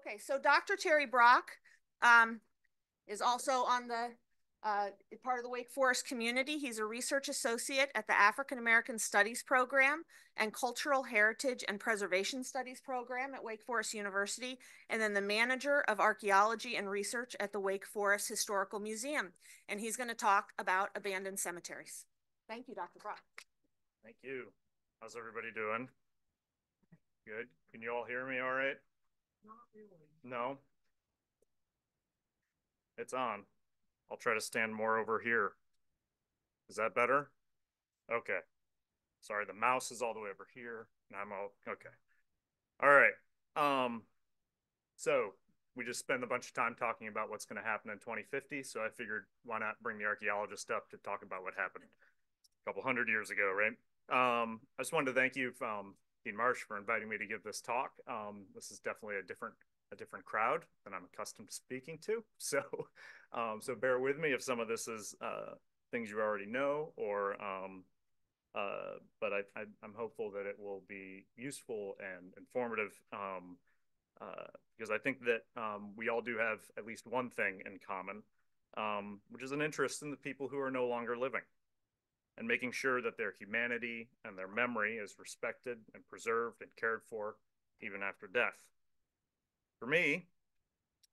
Okay, so Dr. Terry Brock is also on the part of the Wake Forest community. He's a research associate at the African American Studies Program and Cultural Heritage and Preservation Studies Program at Wake Forest University, and then the manager of archaeology and research at the Wake Forest Historical Museum. And he's going to talk about abandoned cemeteries. Thank you, Dr. Brock. Thank you. How's everybody doing? Good. Can you all hear me all right? Not really. No? It's on. I'll try to stand more over here. Is that better? Okay. Sorry, the mouse is all the way over here. And I'm all okay. All right. So we just spent a bunch of time talking about what's going to happen in 2050. So I figured, why not bring the archaeologist up to talk about what happened a couple hundred years ago, right? I just wanted to thank you, Dean Marsh, for inviting me to give this talk. This is definitely a different crowd than I'm accustomed to speaking to. So, so bear with me if some of this is things you already know, or but I'm hopeful that it will be useful and informative, because I think that we all do have at least one thing in common, which is an interest in the people who are no longer living, and making sure that their humanity and their memory is respected and preserved and cared for even after death. For me,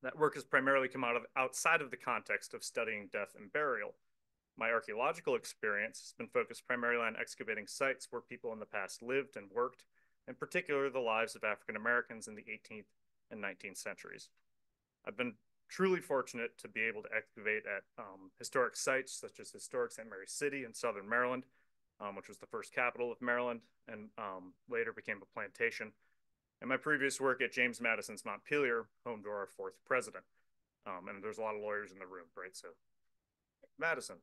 that work has primarily come outside of the context of studying death and burial. My archaeological experience has been focused primarily on excavating sites where people in the past lived and worked, in particular the lives of African Americans in the 18th and 19th centuries. I've been truly fortunate to be able to excavate at historic sites such as historic St. Mary's City in southern Maryland, which was the first capital of Maryland, and later became a plantation. And my previous work at James Madison's Montpelier, home to our fourth president. And there's a lot of lawyers in the room, right? So Madison.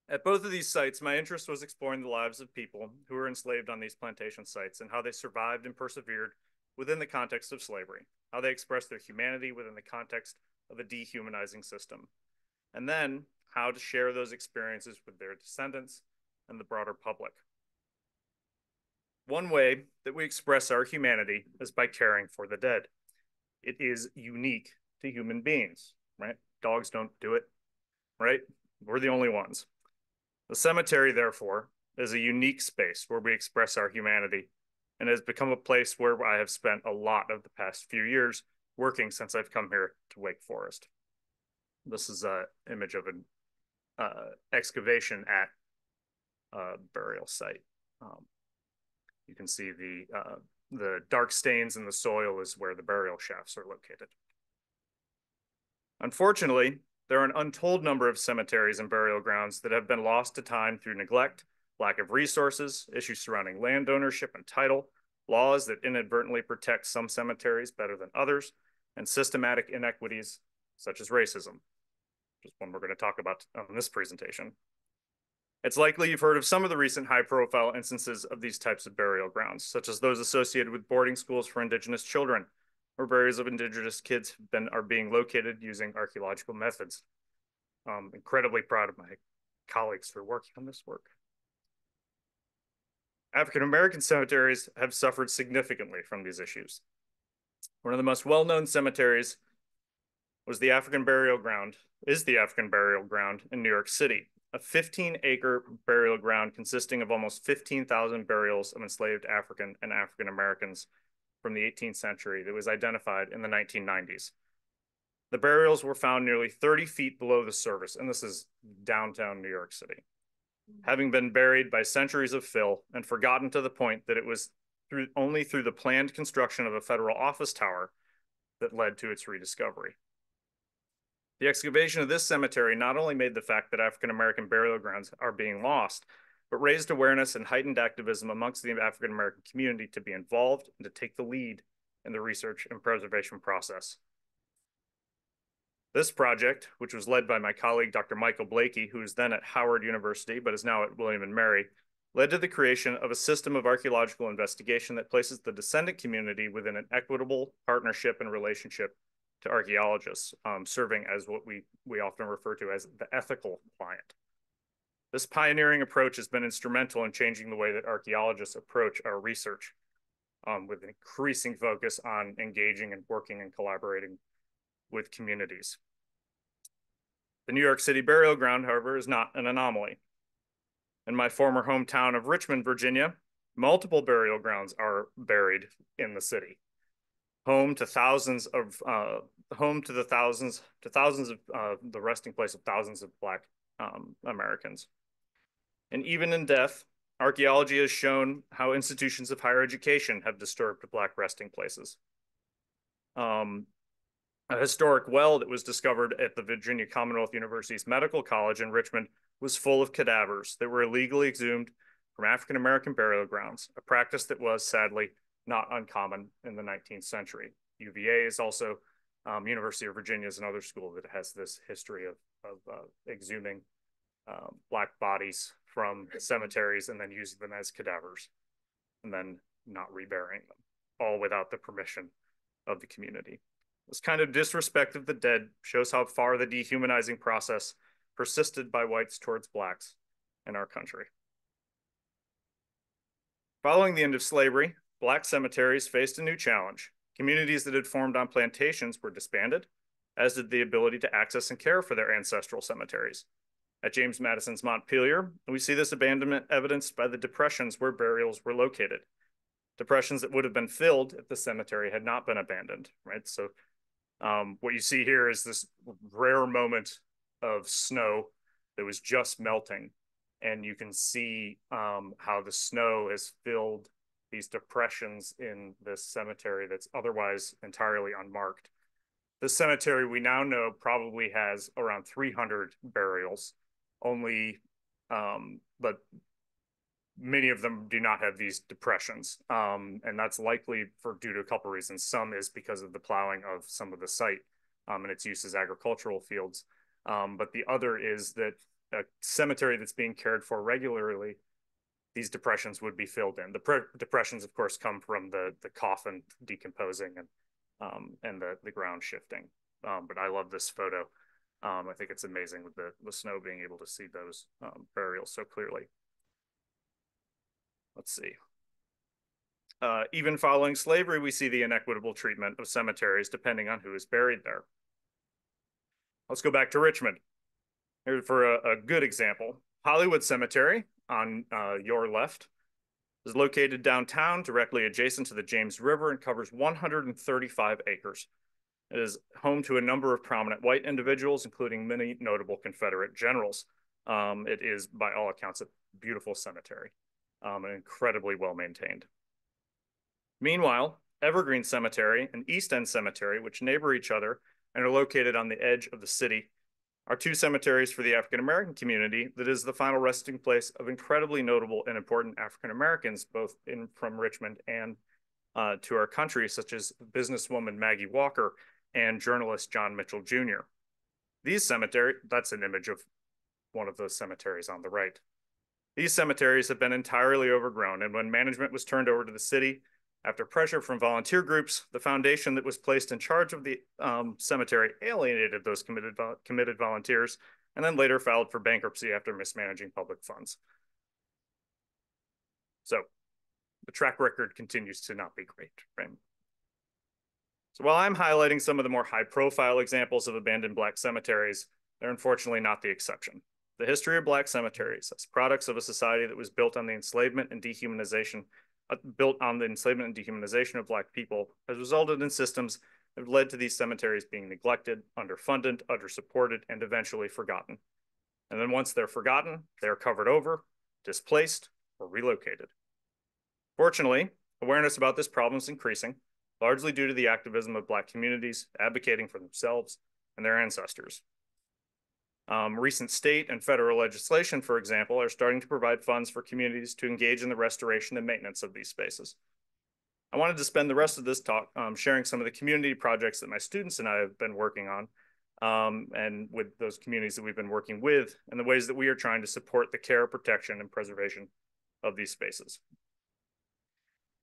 At both of these sites, my interest was exploring the lives of people who were enslaved on these plantation sites and how they survived and persevered within the context of slavery, how they expressed their humanity within the context of a dehumanizing system, and then how to share those experiences with their descendants and the broader public. One way that we express our humanity is by caring for the dead. It is unique to human beings, right? Dogs don't do it, right? We're the only ones. The cemetery, therefore, is a unique space where we express our humanity, and has become a place where I have spent a lot of the past few years working since I've come here to Wake Forest. This is an image of an excavation at a burial site. You can see the dark stains in the soil is where the burial shafts are located. Unfortunately, there are an untold number of cemeteries and burial grounds that have been lost to time through neglect, lack of resources, issues surrounding land ownership and title, laws that inadvertently protect some cemeteries better than others, and systematic inequities such as racism, which is one we're going to talk about on this presentation. It's likely you've heard of some of the recent high-profile instances of these types of burial grounds, such as those associated with boarding schools for Indigenous children, where burials of Indigenous kids are being located using archaeological methods. I'm incredibly proud of my colleagues for working on this work. African American cemeteries have suffered significantly from these issues. One of the most well-known cemeteries is the African Burial Ground in New York City, a 15-acre burial ground consisting of almost 15,000 burials of enslaved African and African Americans from the 18th century that was identified in the 1990s. The burials were found nearly 30 feet below the surface, and this is downtown New York City, having been buried by centuries of fill and forgotten to the point that it was only through the planned construction of a federal office tower that led to its rediscovery. The excavation of this cemetery not only made the fact that African American burial grounds are being lost, but raised awareness and heightened activism amongst the African American community to be involved and to take the lead in the research and preservation process. This project, which was led by my colleague, Dr. Michael Blakey, who was then at Howard University, but is now at William & Mary, led to the creation of a system of archaeological investigation that places the descendant community within an equitable partnership and relationship to archaeologists, serving as what we often refer to as the ethical client. This pioneering approach has been instrumental in changing the way that archaeologists approach our research. with an increasing focus on engaging and working and collaborating with communities. The New York City burial ground, however, is not an anomaly. In my former hometown of Richmond, Virginia, multiple burial grounds are buried in the city, home to thousands of the resting place of thousands of Black Americans. And even in death, archaeology has shown how institutions of higher education have disturbed Black resting places. A historic well that was discovered at the Virginia Commonwealth University's Medical College in Richmond was full of cadavers that were illegally exhumed from African American burial grounds, a practice that was sadly not uncommon in the 19th century. UVA is also, University of Virginia is another school that has this history of exhuming Black bodies from cemeteries and then using them as cadavers and then not reburying them, all without the permission of the community. This kind of disrespect of the dead shows how far the dehumanizing process persisted by whites towards Blacks in our country. Following the end of slavery, Black cemeteries faced a new challenge. Communities that had formed on plantations were disbanded, as did the ability to access and care for their ancestral cemeteries. At James Madison's Montpelier, we see this abandonment evidenced by the depressions where burials were located. Depressions that would have been filled if the cemetery had not been abandoned, right? So what you see here is this rare moment of snow that was just melting. And you can see how the snow has filled these depressions in this cemetery that's otherwise entirely unmarked. The cemetery we now know probably has around 300 burials, but many of them do not have these depressions. And that's likely due to a couple of reasons. Some is because of the plowing of some of the site and its use as agricultural fields. But the other is that a cemetery that's being cared for regularly, these depressions would be filled in. The depressions, of course, come from the coffin decomposing and the ground shifting. But I love this photo. I think it's amazing with the snow being able to see those burials so clearly. Let's see. Even following slavery, we see the inequitable treatment of cemeteries depending on who is buried there. Let's go back to Richmond. Here for a good example. Hollywood Cemetery on your left is located downtown, directly adjacent to the James River, and covers 135 acres. It is home to a number of prominent white individuals, including many notable Confederate generals. It is, by all accounts, a beautiful cemetery. And incredibly well maintained. Meanwhile, Evergreen Cemetery and East End Cemetery, which neighbor each other and are located on the edge of the city, are two cemeteries for the African American community that is the final resting place of incredibly notable and important African Americans, both from Richmond and to our country, such as businesswoman Maggie Walker and journalist John Mitchell Jr. These cemeteries, that's an image of one of those cemeteries on the right. These cemeteries have been entirely overgrown, and when management was turned over to the city, after pressure from volunteer groups, the foundation that was placed in charge of the cemetery alienated those committed volunteers, and then later filed for bankruptcy after mismanaging public funds. So the track record continues to not be great, right? So while I'm highlighting some of the more high-profile examples of abandoned Black cemeteries, they're unfortunately not the exception. The history of Black cemeteries as products of a society that was built on the enslavement and dehumanization of Black people has resulted in systems that have led to these cemeteries being neglected, underfunded, undersupported, and eventually forgotten. And then once they're forgotten, they're covered over, displaced, or relocated. Fortunately, awareness about this problem is increasing, largely due to the activism of Black communities advocating for themselves and their ancestors. Recent state and federal legislation, for example, are starting to provide funds for communities to engage in the restoration and maintenance of these spaces. I wanted to spend the rest of this talk sharing some of the community projects that my students and I have been working on and with those communities that we've been working with and the ways that we are trying to support the care, protection, and preservation of these spaces.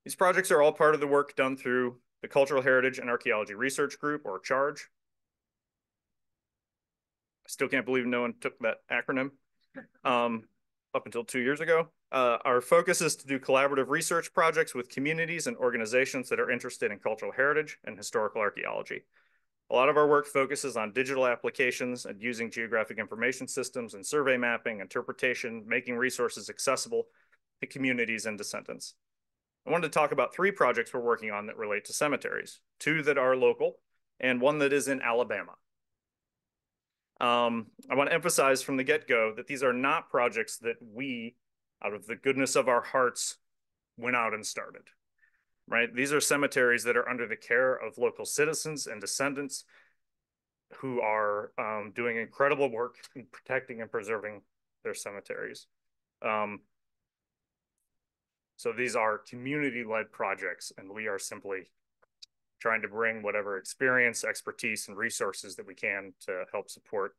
These projects are all part of the work done through the Cultural Heritage and Archaeology Research Group, or CHARG. I still can't believe no one took that acronym. up until 2 years ago. Our focus is to do collaborative research projects with communities and organizations that are interested in cultural heritage and historical archaeology. A lot of our work focuses on digital applications and using geographic information systems and survey mapping, interpretation, making resources accessible to communities and descendants. I wanted to talk about 3 projects we're working on that relate to cemeteries, 2 that are local and 1 that is in Alabama. I want to emphasize from the get-go that these are not projects that we, out of the goodness of our hearts, went out and started. Right? These are cemeteries that are under the care of local citizens and descendants who are doing incredible work in protecting and preserving their cemeteries. So these are community-led projects, and we are simply trying to bring whatever experience, expertise, and resources that we can to help support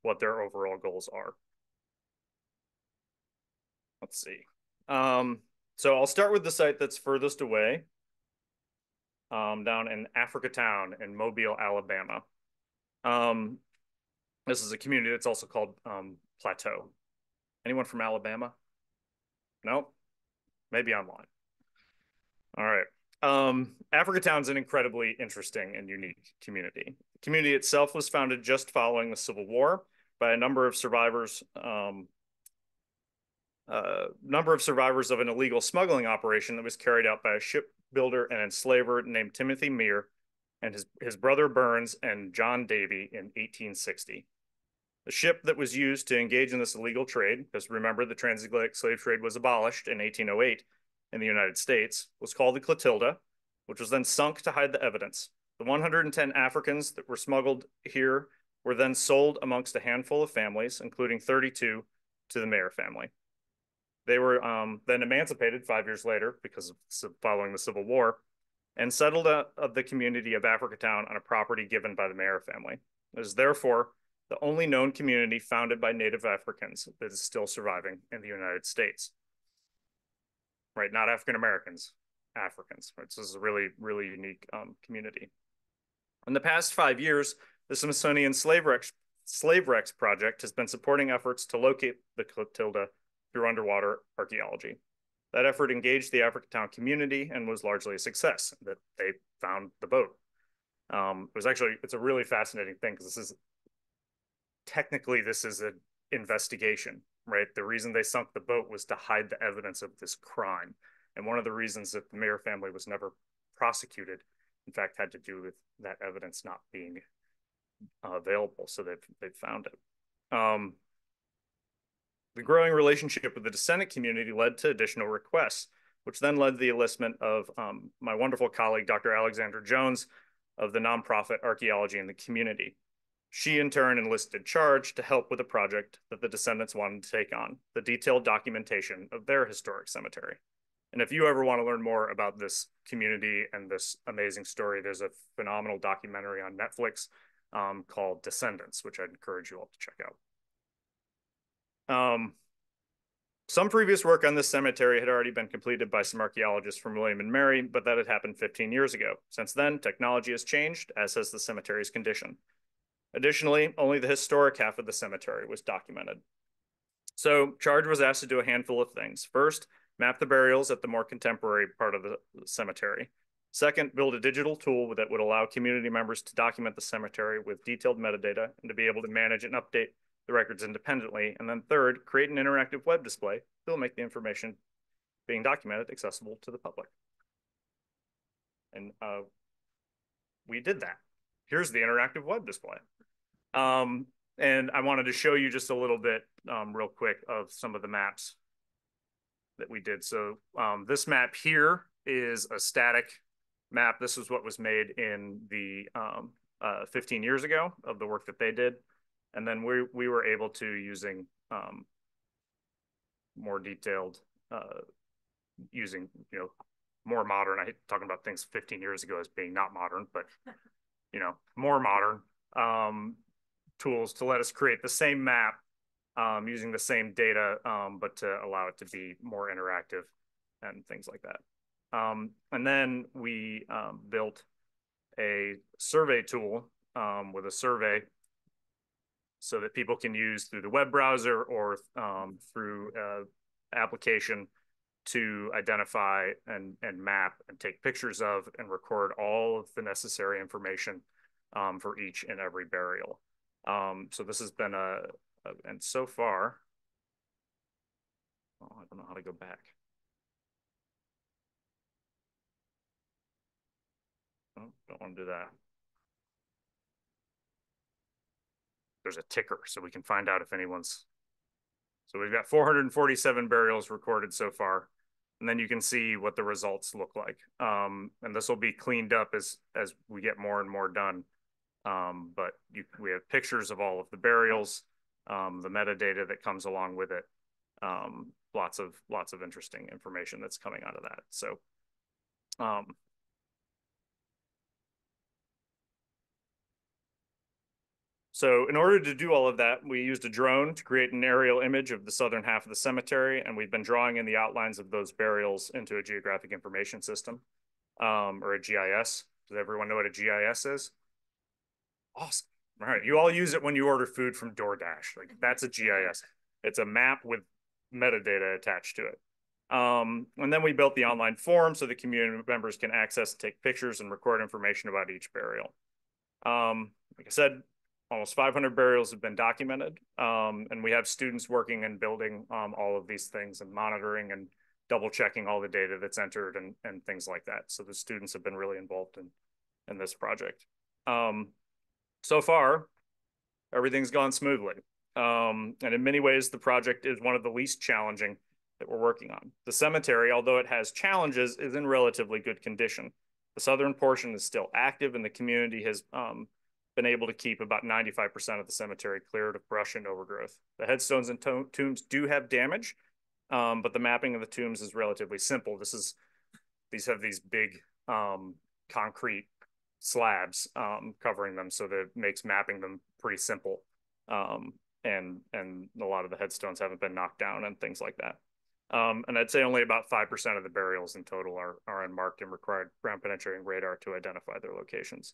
what their overall goals are. Let's see. So I'll start with the site that's furthest away, down in Africatown in Mobile, Alabama. This is a community that's also called Plateau. Anyone from Alabama? No? Maybe online. All right. Africatown's an incredibly interesting and unique community. The community itself was founded just following the Civil War by a number of survivors of an illegal smuggling operation that was carried out by a shipbuilder and enslaver named Timothy Mear and his brother Burns and John Davy in 1860. The ship that was used to engage in this illegal trade, because remember the transatlantic slave trade was abolished in 1808 in the United States, was called the Clotilda, which was then sunk to hide the evidence. The 110 Africans that were smuggled here were then sold amongst a handful of families, including 32 to the Mear family. They were then emancipated 5 years later because of following the Civil War and settled of the community of Africatown on a property given by the Mear family. It is therefore the only known community founded by Native Africans that is still surviving in the United States. Right, not African Americans, Africans. Right? So this is a really, really unique community. In the past 5 years, the Smithsonian Slave Wrecks Project has been supporting efforts to locate the Clotilda through underwater archaeology. That effort engaged the Africatown community and was largely a success, that they found the boat. It's a really fascinating thing because this is an investigation, right? The reason they sunk the boat was to hide the evidence of this crime. And one of the reasons that the Mear family was never prosecuted, in fact, had to do with that evidence not being available. So they've found it. The growing relationship with the descendant community led to additional requests, which then led to the enlistment of my wonderful colleague, Dr. Alexandra Jones, of the nonprofit Archaeology in the Community. She, in turn, enlisted CHARG to help with a project that the descendants wanted to take on, the detailed documentation of their historic cemetery. And if you ever want to learn more about this community and this amazing story, there's a phenomenal documentary on Netflix called Descendants, which I'd encourage you all to check out. Some previous work on this cemetery had already been completed by some archaeologists from William and Mary, but that had happened 15 years ago. Since then, technology has changed, as has the cemetery's condition. Additionally, only the historic half of the cemetery was documented. So CHARG was asked to do a handful of things. First, map the burials at the more contemporary part of the cemetery. Second, build a digital tool that would allow community members to document the cemetery with detailed metadata and to be able to manage and update the records independently. And then third, create an interactive web display that will make the information being documented accessible to the public. And we did that. Here's the interactive web display. And I wanted to show you just a little bit real quick of some of the maps that we did. So this map here is a static map. This is what was made in the 15 years ago of the work that they did. And then we were able to, using more detailed, using, more modern, I hate talking about things 15 years ago as being not modern, but, more modern tools to let us create the same map using the same data, but to allow it to be more interactive and things like that. And then we built a survey tool with a survey so that people can use through the web browser or through application to identify and map and take pictures of and record all of the necessary information for each and every burial. So this has been and so far, oh, I don't know how to go back. Oh, don't want to do that. There's a ticker so we can find out if anyone's. So we've got 447 burials recorded so far. And then you can see what the results look like. And this will be cleaned up as we get more and more done. But we have pictures of all of the burials, the metadata that comes along with it. Lots of interesting information that's coming out of that. So in order to do all of that, we used a drone to create an aerial image of the southern half of the cemetery, and we've been drawing in the outlines of those burials into a geographic information system, or a GIS. Does everyone know what a GIS is? Awesome. All right, you all use it when you order food from DoorDash. Like, that's a GIS. It's a map with metadata attached to it. And then we built the online forum so the community members can access, take pictures, and record information about each burial. Like I said, almost 500 burials have been documented, and we have students working and building all of these things and monitoring and double checking all the data that's entered and things like that. So the students have been really involved in this project. So far, everything's gone smoothly. And in many ways, the project is one of the least challenging that we're working on. The cemetery, although it has challenges, is in relatively good condition. The southern portion is still active, and the community has been able to keep about 95% of the cemetery cleared of brush and overgrowth. The headstones and tombs do have damage, but the mapping of the tombs is relatively simple. These have these big concrete slabs covering them, so that it makes mapping them pretty simple. And a lot of the headstones haven't been knocked down and things like that. And I'd say only about 5% of the burials in total are unmarked and required ground penetrating radar to identify their locations.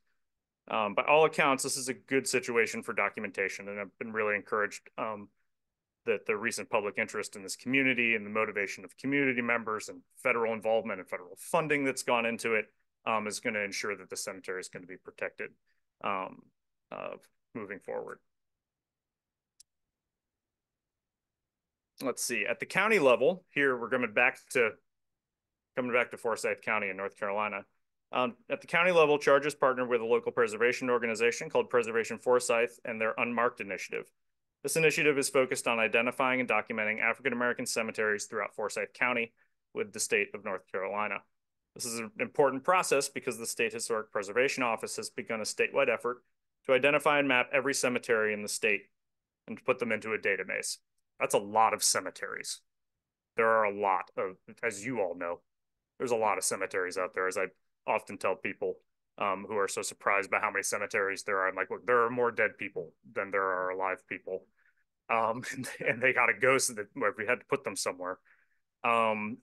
By all accounts, this is a good situation for documentation, and I've been really encouraged that the recent public interest in this community and the motivation of community members and federal involvement and federal funding that's gone into it is going to ensure that the cemetery is going to be protected moving forward. Let's see, at the county level, here we're coming back to Forsyth County in North Carolina. At the county level, CHARG has partnered with a local preservation organization called Preservation Forsyth and their Unmarked initiative. This initiative is focused on identifying and documenting African-American cemeteries throughout Forsyth County with the state of North Carolina. This is an important process because the State Historic Preservation Office has begun a statewide effort to identify and map every cemetery in the state and to put them into a database. That's a lot of cemeteries. There are a lot of, as you all know, there's a lot of cemeteries out there, as I often tell people who are so surprised by how many cemeteries there are. I'm like, look, there are more dead people than there are alive people. And they got to go so that we had to put them somewhere. And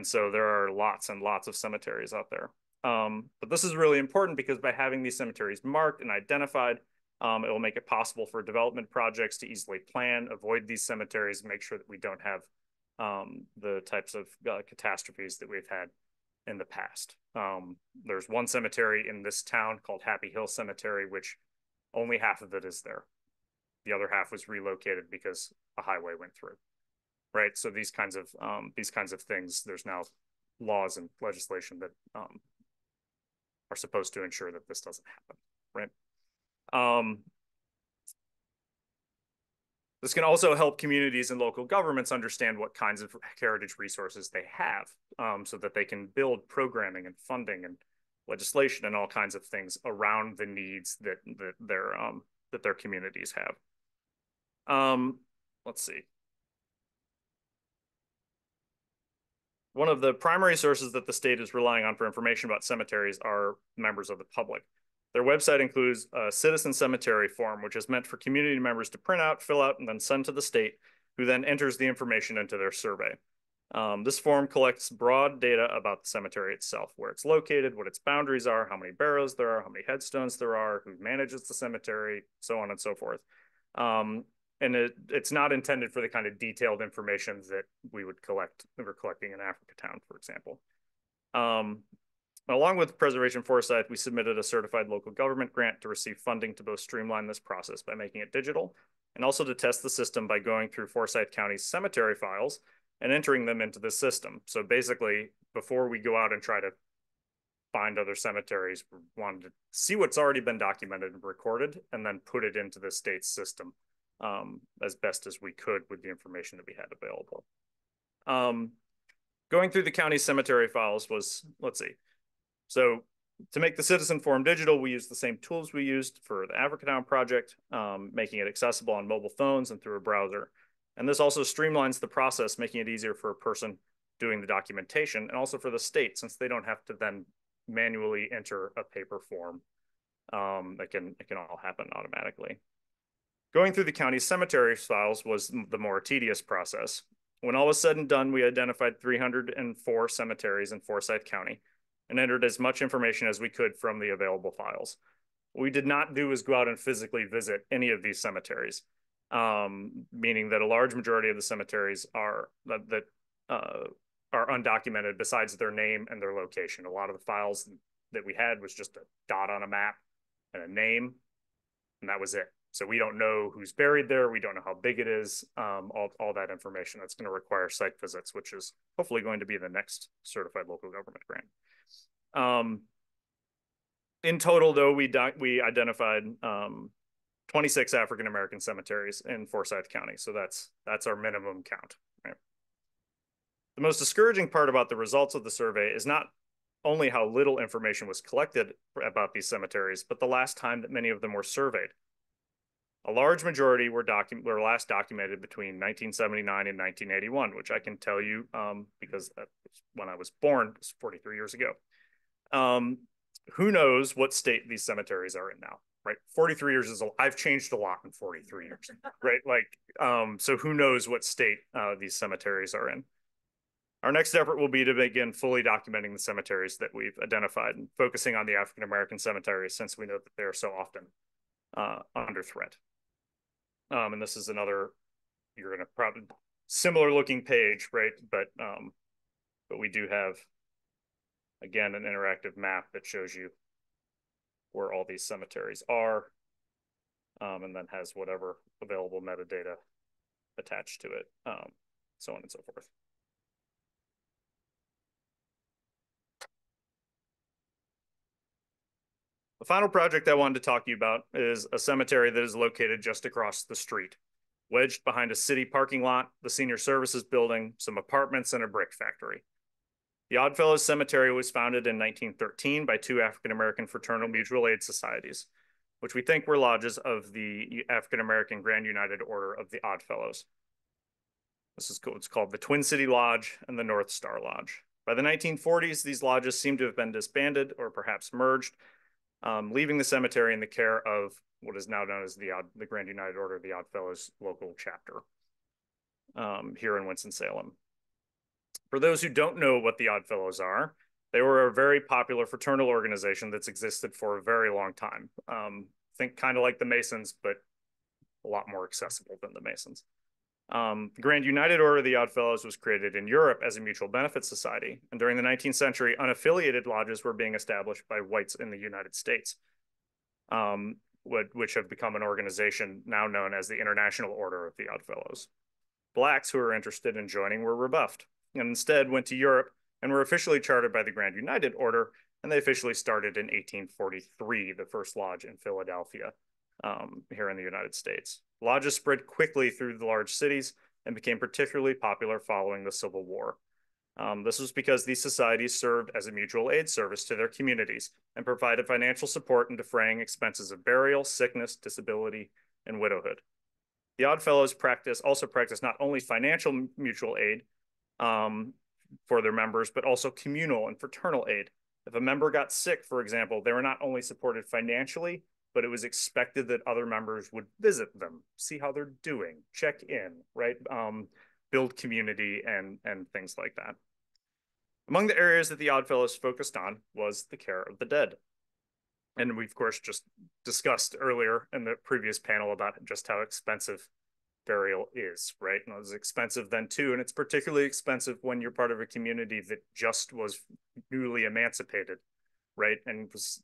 so there are lots and lots of cemeteries out there. But this is really important because by having these cemeteries marked and identified, it will make it possible for development projects to easily plan, avoid these cemeteries, and make sure that we don't have the types of catastrophes that we've had in the past. There's one cemetery in this town called Happy Hill Cemetery, which only half of it is there. The other half was relocated because a highway went through. Right. So these kinds of things, there's now laws and legislation that are supposed to ensure that this doesn't happen. Right. This can also help communities and local governments understand what kinds of heritage resources they have, so that they can build programming and funding and legislation and all kinds of things around the needs that their communities have. Let's see. One of the primary sources that the state is relying on for information about cemeteries are members of the public. Their website includes a citizen cemetery form, which is meant for community members to print out, fill out, and then send to the state, who then enters the information into their survey. This form collects broad data about the cemetery itself, where it's located, what its boundaries are, how many burials there are, how many headstones there are, who manages the cemetery, so on and so forth. And it's not intended for the kind of detailed information that we would collect if we're collecting in Africatown, for example. Along with Preservation Foresight, we submitted a certified local government grant to receive funding to both streamline this process by making it digital and also to test the system by going through Forsyth County's cemetery files and entering them into the system. So basically, before we go out and try to find other cemeteries, we wanted to see what's already been documented and recorded and then put it into the state's system as best as we could with the information that we had available. Going through the county cemetery files was, let's see. So to make the citizen form digital, we used the same tools we used for the Africatown project, making it accessible on mobile phones and through a browser. And this also streamlines the process, making it easier for a person doing the documentation and also for the state, since they don't have to then manually enter a paper form. It can all happen automatically. Going through the county's cemetery files was the more tedious process. When all was said and done, we identified 304 cemeteries in Forsyth County and entered as much information as we could from the available files. What we did not do is go out and physically visit any of these cemeteries, meaning that a large majority of the cemeteries are undocumented besides their name and their location. A lot of the files that we had was just a dot on a map and a name, and that was it. So we don't know who's buried there. We don't know how big it is, all that information. That's going to require site visits, which is hopefully going to be the next certified local government grant. In total, though, we identified 26 African-American cemeteries in Forsyth County. So that's our minimum count. Right? The most discouraging part about the results of the survey is not only how little information was collected about these cemeteries, but the last time that many of them were surveyed. A large majority were last documented between 1979 and 1981, which I can tell you because that was when I was born, 43 years ago. Who knows what state these cemeteries are in now, right? 43 years is I've changed a lot in 43 years, right? Like, so who knows what state these cemeteries are in? Our next effort will be to begin fully documenting the cemeteries that we've identified and focusing on the African-American cemeteries, since we know that they are so often under threat. And this is another, you're going to probably similar looking page, right? But we do have, again, an interactive map that shows you where all these cemeteries are, and then has whatever available metadata attached to it, so on and so forth. The final project I wanted to talk to you about is a cemetery that is located just across the street, wedged behind a city parking lot, the senior services building, some apartments, and a brick factory. The Oddfellows Cemetery was founded in 1913 by two African-American fraternal mutual aid societies, which we think were lodges of the African-American Grand United Order of the Oddfellows. This is what's called the Twin City Lodge and the North Star Lodge. By the 1940s, these lodges seem to have been disbanded or perhaps merged, leaving the cemetery in the care of what is now known as the Grand United Order of the Oddfellows local chapter here in Winston-Salem. For those who don't know what the Oddfellows are, they were a very popular fraternal organization that's existed for a very long time. Think kind of like the Masons, but a lot more accessible than the Masons. The Grand United Order of the Oddfellows was created in Europe as a mutual benefit society, and during the 19th century, unaffiliated lodges were being established by whites in the United States, which have become an organization now known as the International Order of the Oddfellows. Blacks who were interested in joining were rebuffed, and instead went to Europe and were officially chartered by the Grand United Order, and they officially started in 1843, the first lodge in Philadelphia, here in the United States. Lodges spread quickly through the large cities and became particularly popular following the Civil War. This was because these societies served as a mutual aid service to their communities and provided financial support in defraying expenses of burial, sickness, disability, and widowhood. The Oddfellows also practiced not only financial mutual aid for their members, but also communal and fraternal aid. If a member got sick, for example, they were not only supported financially, but it was expected that other members would visit them, see how they're doing, check in, right? build community and things like that. Among the areas that the Oddfellows focused on was the care of the dead. And we, of course, just discussed earlier in the previous panel about just how expensive burial is, right? And it was expensive then too, and it's particularly expensive when you're part of a community that just was newly emancipated, right? And was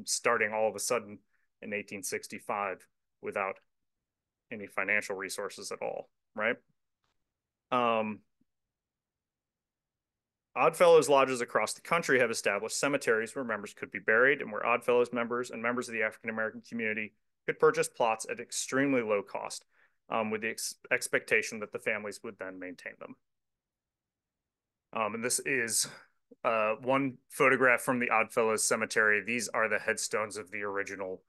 starting all of a sudden in 1865 without any financial resources at all, right? Oddfellows lodges across the country have established cemeteries where members could be buried and where Oddfellows members and members of the African American community could purchase plots at extremely low cost, with the expectation that the families would then maintain them. And this is one photograph from the Oddfellows Cemetery. These are the headstones of the original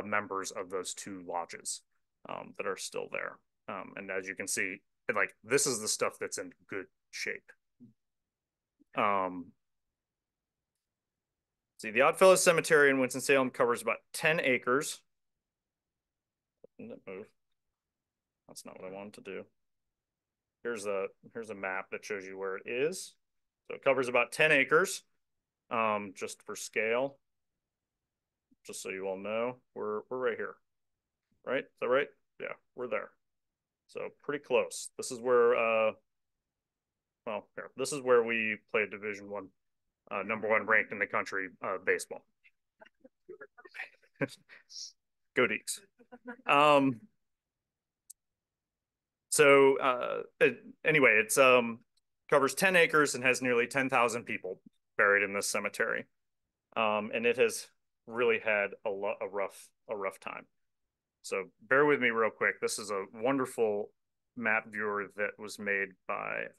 members of those two lodges that are still there. And as you can see, like, this is the stuff that's in good shape. See, the Oddfellows Cemetery in Winston-Salem covers about 10 acres. Didn't move. That's not what I wanted to do. Here's a map that shows you where it is. So it covers about 10 acres, just for scale. Just so you all know, we're right here, right? Is that right? Yeah, we're there. So pretty close. This is where well, here, this is where we played Division I, #1 ranked in the country baseball. Go Deeks. Anyway, it's covers 10 acres and has nearly 10,000 people buried in this cemetery, and it has really had a rough time. So bear with me real quick. This is a wonderful map viewer that was made by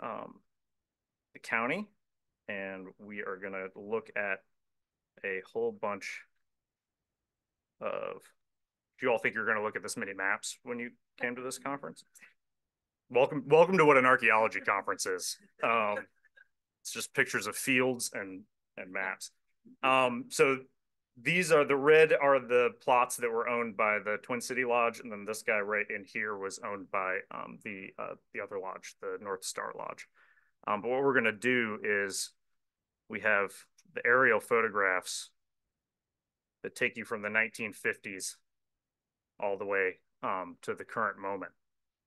the county, and we are going to look at a whole bunch of. Do you all think you're going to look at this many maps when you came to this conference? Welcome to what an archaeology conference is. It's just pictures of fields and maps. So these are the red are the plots that were owned by the Twin City Lodge, and then this guy right in here was owned by the other lodge, the North Star Lodge. But what we're going to do is we have the aerial photographs that take you from the 1950s all the way to the current moment.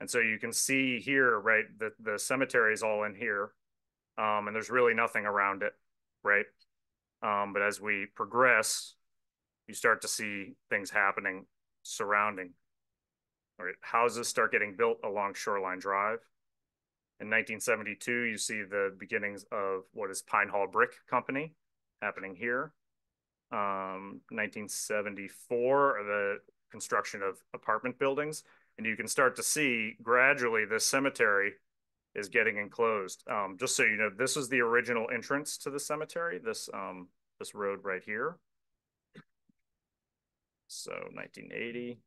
And so you can see here, right, the cemetery is all in here, and there's really nothing around it, right? But as we progress, you start to see things happening surrounding. Right? Houses start getting built along Shoreline Drive. In 1972, you see the beginnings of what is Pine Hall Brick Company happening here. 1974, the construction of apartment buildings. And you can start to see gradually this cemetery is getting enclosed. Just so you know, this is the original entrance to the cemetery, this road right here. So 1980,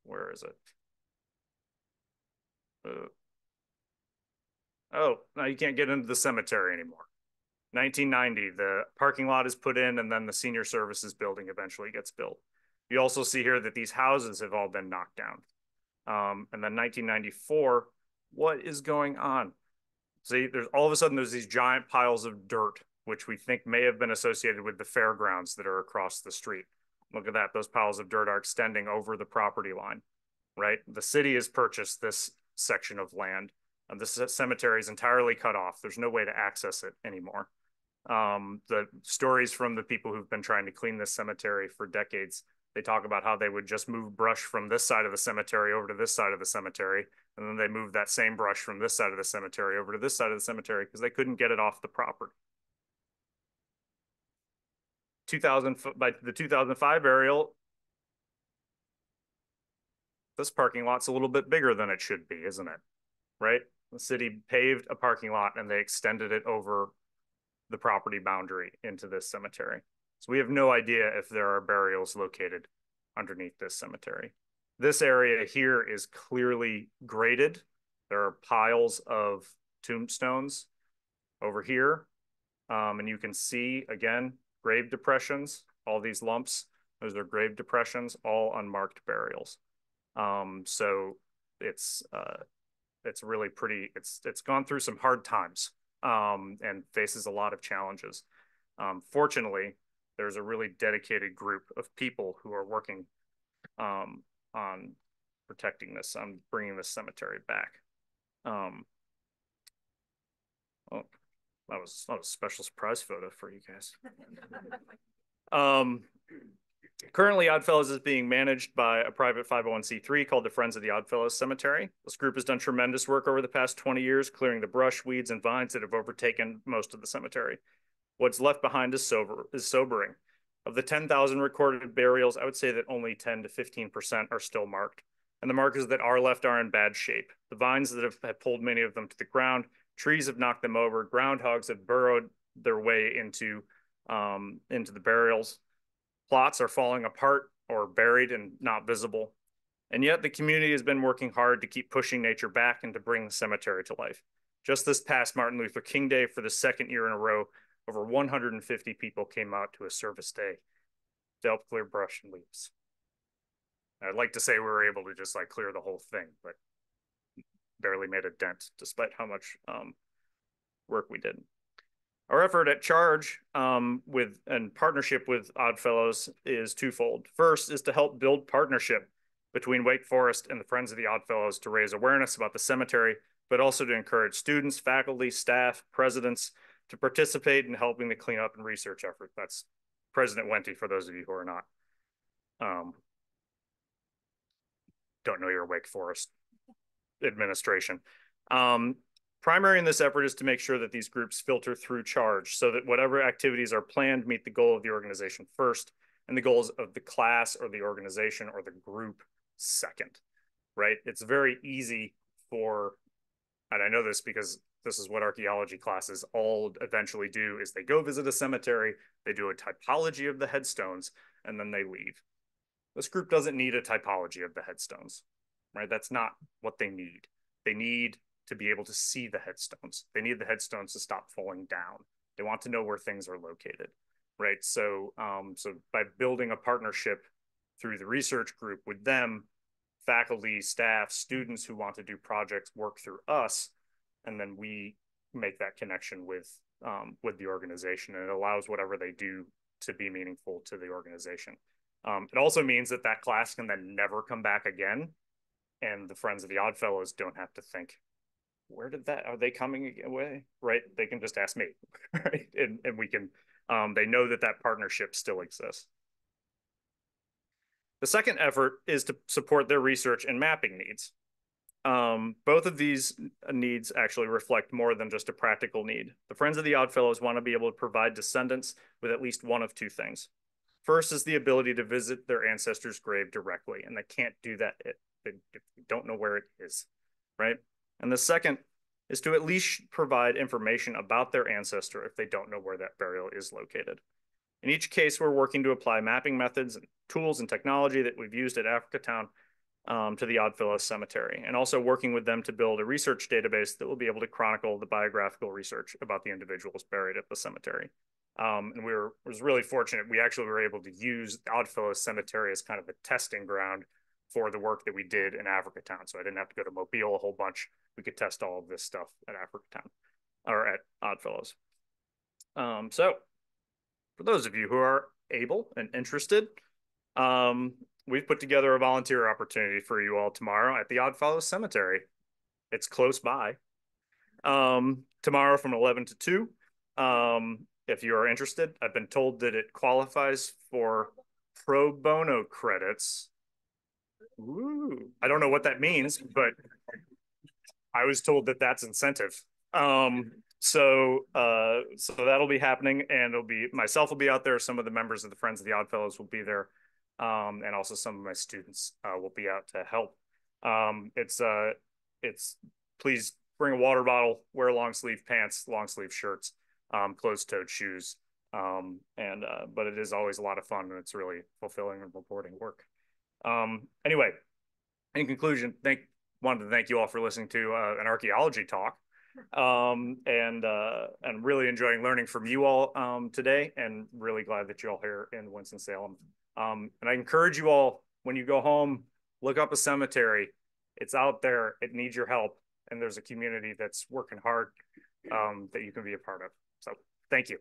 where is it? Oh, now you can't get into the cemetery anymore. 1990, the parking lot is put in, and then the senior services building eventually gets built. You also see here that these houses have all been knocked down. And then 1994, what is going on? See, there's all of a sudden there's these giant piles of dirt, which we think may have been associated with the fairgrounds that are across the street. Look at that. Those piles of dirt are extending over the property line, right? The city has purchased this section of land. This cemetery is entirely cut off. There's no way to access it anymore. The stories from the people who've been trying to clean this cemetery for decades, they talk about how they would just move brush from this side of the cemetery over to this side of the cemetery. And then they move that same brush from this side of the cemetery over to this side of the cemetery because they couldn't get it off the property. By the 2005 burial, this parking lot's a little bit bigger than it should be, isn't it? Right? The city paved a parking lot and they extended it over the property boundary into this cemetery. So we have no idea if there are burials located underneath this cemetery. This area here is clearly graded. There are piles of tombstones over here. And you can see, again, grave depressions, all these lumps. Those are grave depressions, all unmarked burials. So it's it's really pretty, it's gone through some hard times and faces a lot of challenges. Fortunately, there's a really dedicated group of people who are working on protecting this, on bringing this cemetery back. Oh, that was a special surprise photo for you guys. Currently, Oddfellows is being managed by a private 501c3 called the Friends of the Oddfellows Cemetery. This group has done tremendous work over the past 20 years, clearing the brush, weeds, and vines that have overtaken most of the cemetery. What's left behind is sobering. Of the 10,000 recorded burials, I would say that only 10 to 15% are still marked. And the markers that are left are in bad shape. The vines that have pulled many of them to the ground, trees have knocked them over, groundhogs have burrowed their way into the burials. Plots are falling apart or buried and not visible. And yet the community has been working hard to keep pushing nature back and to bring the cemetery to life. Just this past Martin Luther King Day, for the second year in a row, over 150 people came out to a service day to help clear brush and leaves. I'd like to say we were able to just like clear the whole thing, but barely made a dent despite how much work we did. Our effort at CHARG in partnership with Oddfellows is twofold. First is to help build partnership between Wake Forest and the Friends of the Oddfellows to raise awareness about the cemetery, but also to encourage students, faculty, staff, presidents to participate in helping the cleanup and research effort. That's President Wente, for those of you who are not. Don't know your Wake Forest administration. Primary in this effort is to make sure that these groups filter through CHARG so that whatever activities are planned meet the goal of the organization first and the goals of the class or the organization or the group second, right? It's very easy for, and I know this because this is what archaeology classes all eventually do, is they go visit a cemetery, they do a typology of the headstones, and then they leave. This group doesn't need a typology of the headstones, right? That's not what they need. They need to be able to see the headstones. They need the headstones to stop falling down. They want to know where things are located, right? So, so by building a partnership through the research group with them, faculty, staff, students who want to do projects work through us, and then we make that connection with the organization, and it allows whatever they do to be meaningful to the organization. It also means that that class can then never come back again, and the Friends of the Oddfellows don't have to think, where did that, are they coming away, right? They can just ask me, right? And we can, they know that that partnership still exists. The second effort is to support their research and mapping needs. Both of these needs actually reflect more than just a practical need. The Friends of the Oddfellows want to be able to provide descendants with at least one of two things. First is the ability to visit their ancestor's grave directly, and they can't do that if they don't know where it is, right? And the second is to at least provide information about their ancestor if they don't know where that burial is located. In each case, we're working to apply mapping methods and tools and technology that we've used at Africatown to the Oddfellows Cemetery, and also working with them to build a research database that will be able to chronicle the biographical research about the individuals buried at the cemetery. And was really fortunate. We actually were able to use Oddfellows Cemetery as kind of a testing ground for the work that we did in Africatown. So I didn't have to go to Mobile a whole bunch. We could test all of this stuff at Africatown or at Oddfellows. So for those of you who are able and interested, we've put together a volunteer opportunity for you all tomorrow at the Oddfellows Cemetery. It's close by. Tomorrow from 11 to 2. If you are interested, I've been told that it qualifies for pro bono credits. Ooh, I don't know what that means, but I was told that that's incentive. So that'll be happening, and it'll be myself will be out there. Some of the members of the Friends of the Oddfellows will be there, and also some of my students will be out to help. It's please bring a water bottle, wear long sleeve pants, long sleeve shirts, closed-toed shoes, but it is always a lot of fun, and it's really fulfilling and rewarding work. Anyway, in conclusion, wanted to thank you all for listening to an archaeology talk, and really enjoying learning from you all today, and really glad that you're all here in Winston-Salem. And I encourage you all, when you go home, look up a cemetery. It's out there. It needs your help, and there's a community that's working hard that you can be a part of. So thank you.